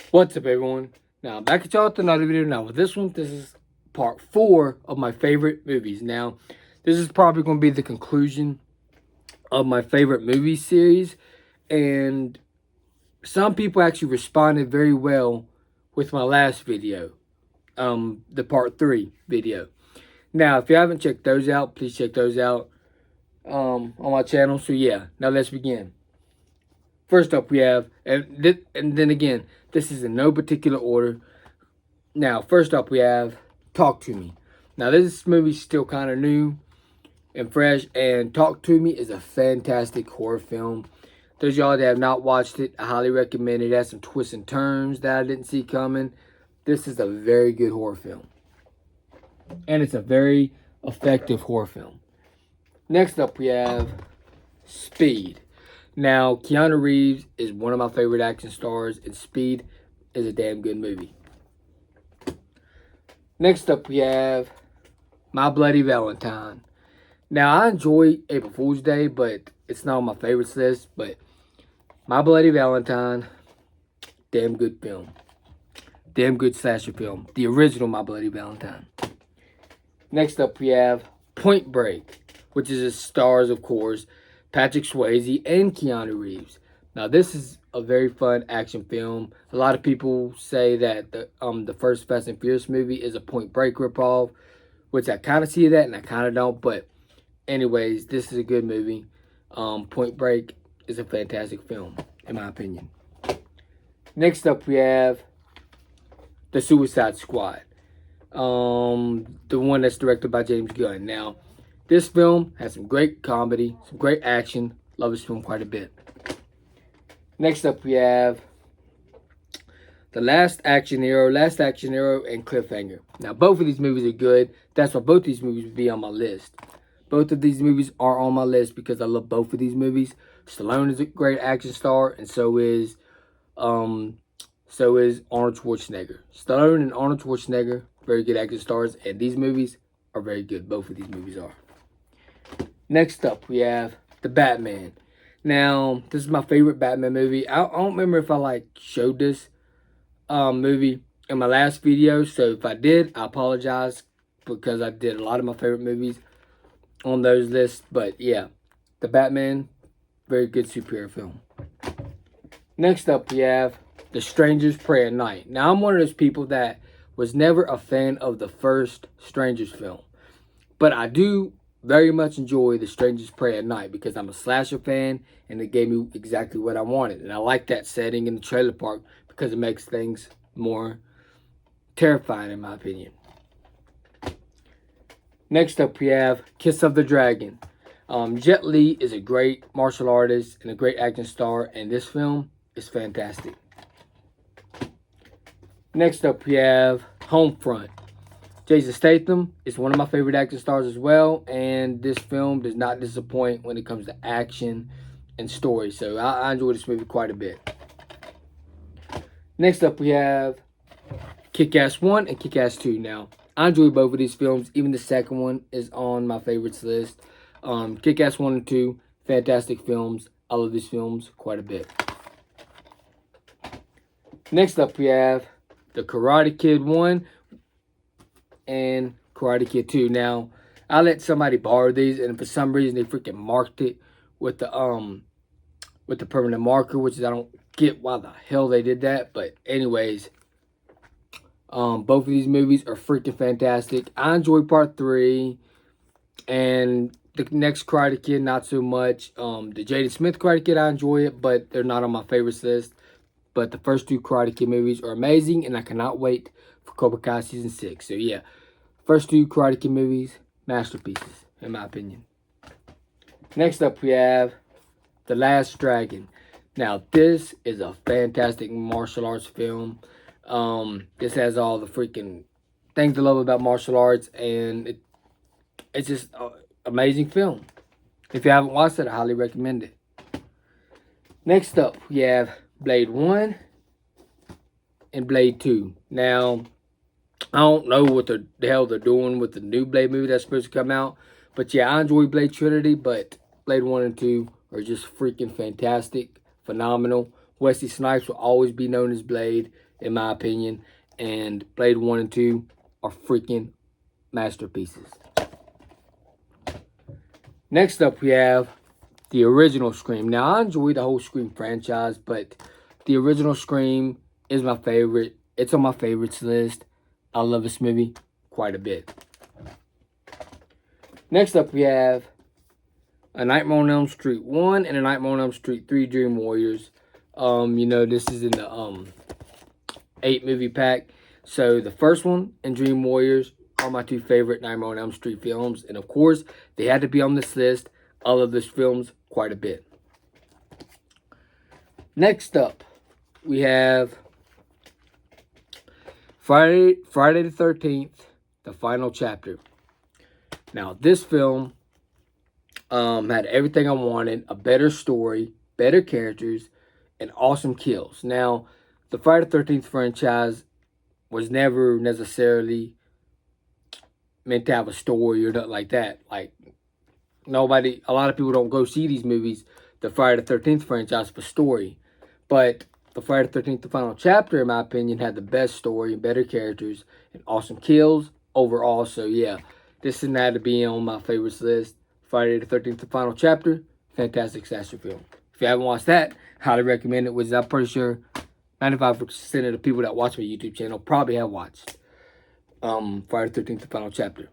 What's up, everyone? Now, back at y'all with another video. Now, with this one, this is part 4 of my favorite movies. Now, this is probably going to be the conclusion of my favorite movie series. And some people actually responded very well with my last video, the part 3 video. Now, if you haven't checked those out, please check those out on my channel. So, yeah, now let's begin. First up, we have, and then again, this is in no particular order. Now, first up, we have Talk to Me. Now, this movie's still kind of new and fresh, and Talk to Me is a fantastic horror film. Those of y'all that have not watched it, I highly recommend it. It has some twists and turns that I didn't see coming. This is a very good horror film, and it's a very effective horror film. Next up, we have Speed. Now, Keanu Reeves is one of my favorite action stars, and Speed is a damn good movie. Next up, we have My Bloody Valentine. Now, I enjoy April Fool's Day, but it's not on my favorites list. But My Bloody Valentine, damn good film. Damn good slasher film. The original My Bloody Valentine. Next up, we have Point Break, which is the stars, of course, Patrick Swayze and Keanu Reeves. Now, this is a very fun action film. A lot of people say that the first Fast and Furious movie is a Point Break ripoff, which I kind of see that and I kind of don't. But anyways, this is a good movie. Point Break is a fantastic film, in my opinion. Next up, we have The Suicide Squad. The one that's directed by James Gunn. Now, this film has some great comedy, some great action. Love this film quite a bit. Next up, we have The Last Action Hero, and Cliffhanger. Now, both of these movies are good. That's why both these movies would be on my list. Both of these movies are on my list because I love both of these movies. Stallone is a great action star, and so is Arnold Schwarzenegger. Stallone and Arnold Schwarzenegger, very good action stars, and these movies are very good. Both of these movies are. Next up, we have The Batman. Now, this is my favorite Batman movie. I don't remember if I showed this movie in my last video. So if I did, I apologize because I did a lot of my favorite movies on those lists. But yeah, The Batman, very good superhero film. Next up, we have The Strangers Pray at Night. Now, I'm one of those people that was never a fan of the first Strangers film, but I do very much enjoy The Strangers Pray at Night because I'm a slasher fan and it gave me exactly what I wanted. And I like that setting in the trailer park because it makes things more terrifying, in my opinion. Next up, we have Kiss of the Dragon. Jet Li is a great martial artist and a great action star, and this film is fantastic. Next up, we have Homefront. Jason Statham is one of my favorite action stars as well, and this film does not disappoint when it comes to action and story. So I enjoy this movie quite a bit. Next up, we have Kick-Ass 1 and Kick-Ass 2. Now, I enjoy both of these films. Even the second one is on my favorites list. Kick-Ass 1 and 2, fantastic films. I love these films quite a bit. Next up, we have The Karate Kid 1 and Karate Kid 2. Now, I let somebody borrow these, and for some reason they freaking marked it with the permanent marker, which is, I don't get why the hell they did that. But anyways, both of these movies are freaking fantastic. I enjoy part 3, and the next Karate Kid not so much. The Jaden Smith Karate Kid, I enjoy it, but they're not on my favorites list. But the first 2 Karate Kid movies are amazing, and I cannot wait for Cobra Kai Season 6. So yeah, first 2 Karate Kid movies, masterpieces, in my opinion. Next up, we have The Last Dragon. Now, this is a fantastic martial arts film. This has all the freaking things I love about martial arts, and it's just an amazing film. If you haven't watched it, I highly recommend it. Next up, we have Blade 1 and Blade 2. Now, I don't know what the hell they're doing with the new Blade movie that's supposed to come out. But yeah, I enjoy Blade Trinity, but Blade 1 and 2 are just freaking fantastic, phenomenal. Wesley Snipes will always be known as Blade, in my opinion. And Blade 1 and 2 are freaking masterpieces. Next up, we have the original Scream. Now, I enjoy the whole Scream franchise, but the original Scream is my favorite. It's on my favorites list. I love this movie quite a bit. Next up, we have A Nightmare on Elm Street 1 and A Nightmare on Elm Street 3 Dream Warriors. This is in the 8 movie pack. So the first one and Dream Warriors are my two favorite Nightmare on Elm Street films. And of course, they had to be on this list. I love these films quite a bit. Next up, we have Friday the 13th, The Final Chapter. Now, this film had everything I wanted, a better story, better characters, and awesome kills. Now, the Friday the 13th franchise was never necessarily meant to have a story or nothing like that. Like, a lot of people don't go see these movies, the Friday the 13th franchise, for story. But the Friday the 13th, The Final Chapter, in my opinion, had the best story and better characters and awesome kills overall. So, yeah, this didn't have to be on my favorites list. Friday the 13th, The Final Chapter, fantastic slasher film. If you haven't watched that, highly recommend it, which I'm pretty sure 95% of the people that watch my YouTube channel probably have watched Friday the 13th, The Final Chapter.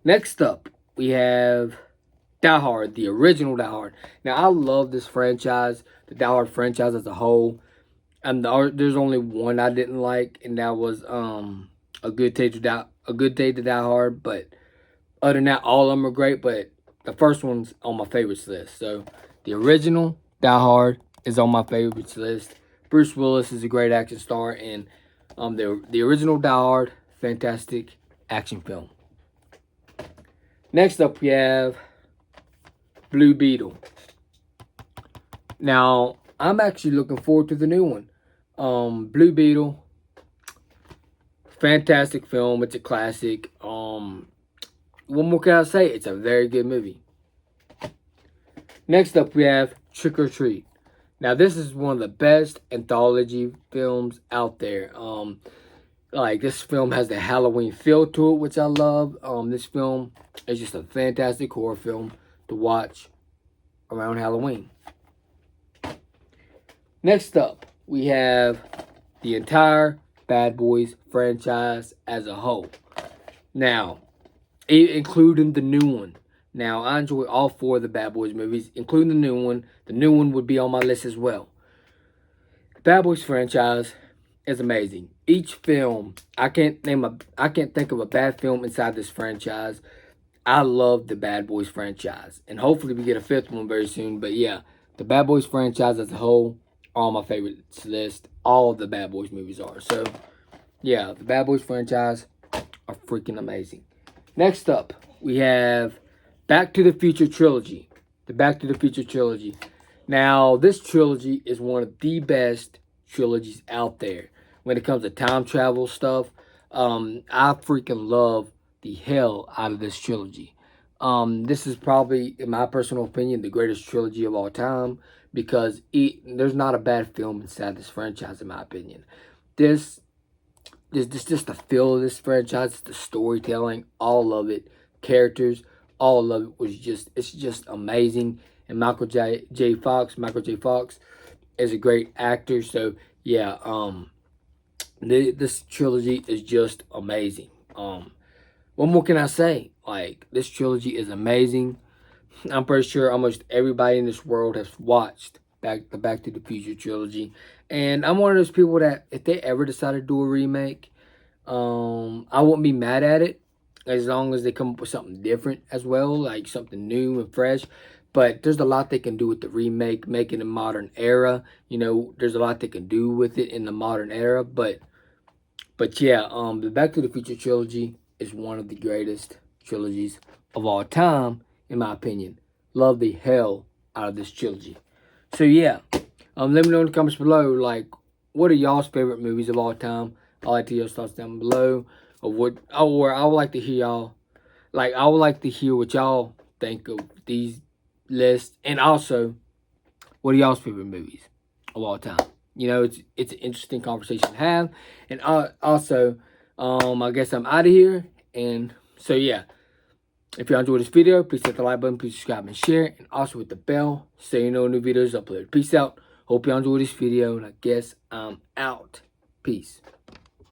Next up, we have Die Hard, the original Die Hard. Now, I love this franchise, the Die Hard franchise as a whole. And there's only one I didn't like, and that was A Good Day to Die Hard. But other than that, all of them are great. But the first one's on my favorites list. So the original Die Hard is on my favorites list. Bruce Willis is a great action star, and the original Die Hard, fantastic action film. Next up, we have Blue Beetle. Now, I'm actually looking forward to the new one. Blue Beetle, fantastic film. It's a classic. What more can I say? It's a very good movie. Next up, we have Trick or Treat. Now, this is one of the best anthology films out there. This film has the Halloween feel to it, which I love. This film is just a fantastic horror film to watch around Halloween. Next up, we have the entire Bad Boys franchise as a whole. Now, including the new one. Now, I enjoy all 4 of the Bad Boys movies, including the new one. The new one would be on my list as well. The Bad Boys franchise is amazing. Each film, I can't think of a bad film inside this franchise. I love the Bad Boys franchise. And hopefully we get a 5th one very soon. But yeah, the Bad Boys franchise as a whole are on my favorites list. All of the Bad Boys movies are. So, yeah, the Bad Boys franchise are freaking amazing. Next up, we have Back to the Future trilogy. The Back to the Future trilogy. Now, this trilogy is one of the best trilogies out there when it comes to time travel stuff. I freaking love the hell out of this trilogy. This is probably, in my personal opinion, the greatest trilogy of all time, because there's not a bad film inside this franchise, in my opinion. Just the feel of this franchise, the storytelling, all of it, characters, all of it it's just amazing. And Michael J. Fox is a great actor. So yeah, this trilogy is just amazing. What more can I say? Like, this trilogy is amazing. I'm pretty sure almost everybody in this world has watched the Back to the Future trilogy. And I'm one of those people that if they ever decide to do a remake, I wouldn't be mad at it, as long as they come up with something different as well, like something new and fresh. But there's a lot they can do with the remake, make it a modern era. There's a lot they can do with it in the modern era. But yeah, the Back to the Future trilogy is one of the greatest trilogies of all time, in my opinion. Love the hell out of this trilogy. So yeah, let me know in the comments below, like, what are y'all's favorite movies of all time? I'd like to hear your thoughts down below. Or I would like to hear y'all, I would like to hear what y'all think of these lists. And also, what are y'all's favorite movies of all time? you know, it's an interesting conversation to have. And also, I guess I'm out of here. And so, yeah. If you enjoyed this video, please hit the like button, please subscribe and share, and also hit the bell so you know when new videos uploaded. Peace out. Hope you enjoyed this video, and I guess I'm out. Peace.